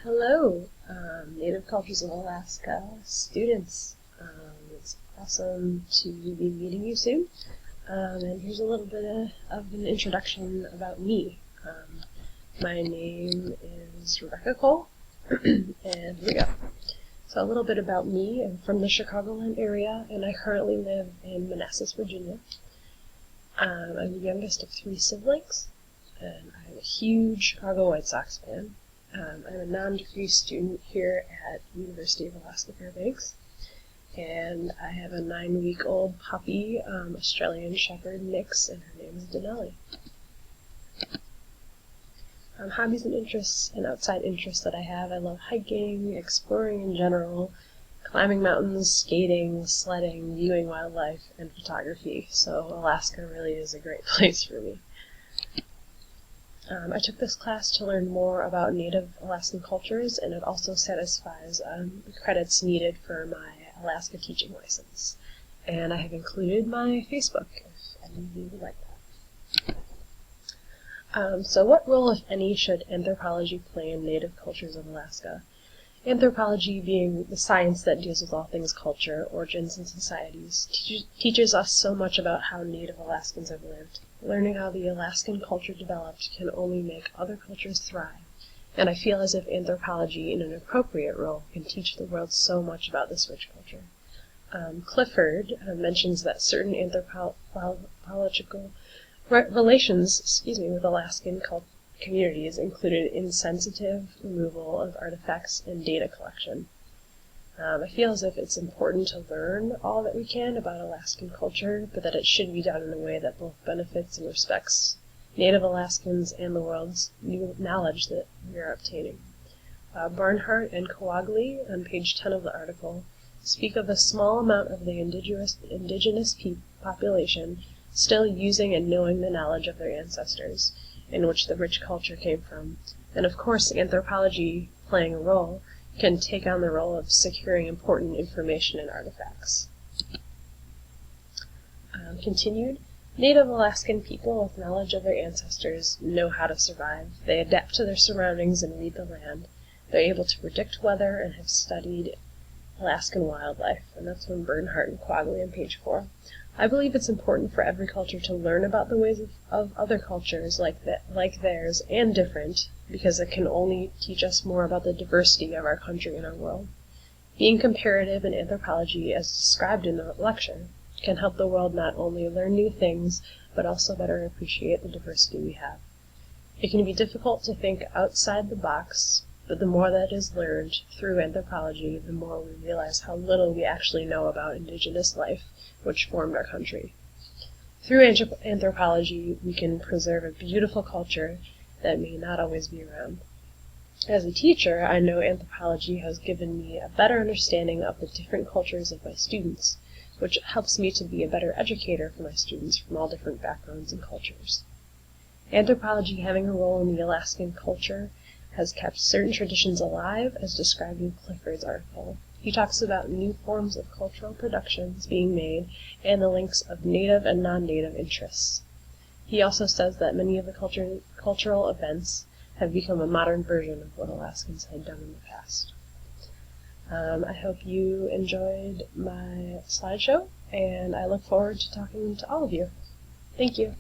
Hello, Native Cultures of Alaska students. It's awesome to be meeting you soon. And here's a little bit of an introduction about me. My name is Rebecca Cole, and here we go. So a little bit about me. I'm from the Chicagoland area, and I currently live in Manassas, Virginia. I'm the youngest of 3 siblings, and I'm a huge Chicago White Sox fan. I'm a non-degree student here at University of Alaska Fairbanks, and I have a 9-week-old puppy, Australian Shepherd mix, and her name is Denali. Hobbies and interests and outside interests that I have: I love hiking, exploring in general, climbing mountains, skating, sledding, viewing wildlife, and photography. So Alaska really is a great place for me. I took this class to learn more about Native Alaskan cultures, and it also satisfies the credits needed for my Alaska teaching license. And I have included my Facebook if any of you would like that. So what role, if any, should anthropology play in Native cultures of Alaska? Anthropology, being the science that deals with all things culture, origins, and societies, teaches us so much about how Native Alaskans have lived. Learning how the Alaskan culture developed can only make other cultures thrive, and I feel as if anthropology, in an appropriate role, can teach the world so much about this rich culture. Clifford mentions that certain anthropological relations with Alaskan communities included insensitive removal of artifacts and data collection. I feel as if it's important to learn all that we can about Alaskan culture, but that it should be done in a way that both benefits and respects Native Alaskans and the world's new knowledge that we are obtaining. Barnhart and Coagley, on page 10 of the article, speak of the small amount of the indigenous population still using and knowing the knowledge of their ancestors, in which the rich culture came from, and of course anthropology, playing a role, can take on the role of securing important information and artifacts. Continued, Native Alaskan people with knowledge of their ancestors know how to survive. They adapt to their surroundings and read the land. They're able to predict weather and have studied Alaskan wildlife, and that's from Bernhardt and Coagley on page 4. I believe it's important for every culture to learn about the ways of other cultures like theirs and different, because it can only teach us more about the diversity of our country and our world. Being comparative in anthropology, as described in the lecture, can help the world not only learn new things, but also better appreciate the diversity we have. It can be difficult to think outside the box, but the more that is learned through anthropology, the more we realize how little we actually know about indigenous life, which formed our country. Through anthropology, we can preserve a beautiful culture that may not always be around. As a teacher, I know anthropology has given me a better understanding of the different cultures of my students, which helps me to be a better educator for my students from all different backgrounds and cultures. Anthropology, having a role in the Alaskan culture, has kept certain traditions alive, as described in Clifford's article. He talks about new forms of cultural productions being made and the links of native and non-native interests. He also says that many of the cultural events have become a modern version of what Alaskans had done in the past. I hope you enjoyed my slideshow, and I look forward to talking to all of you. Thank you.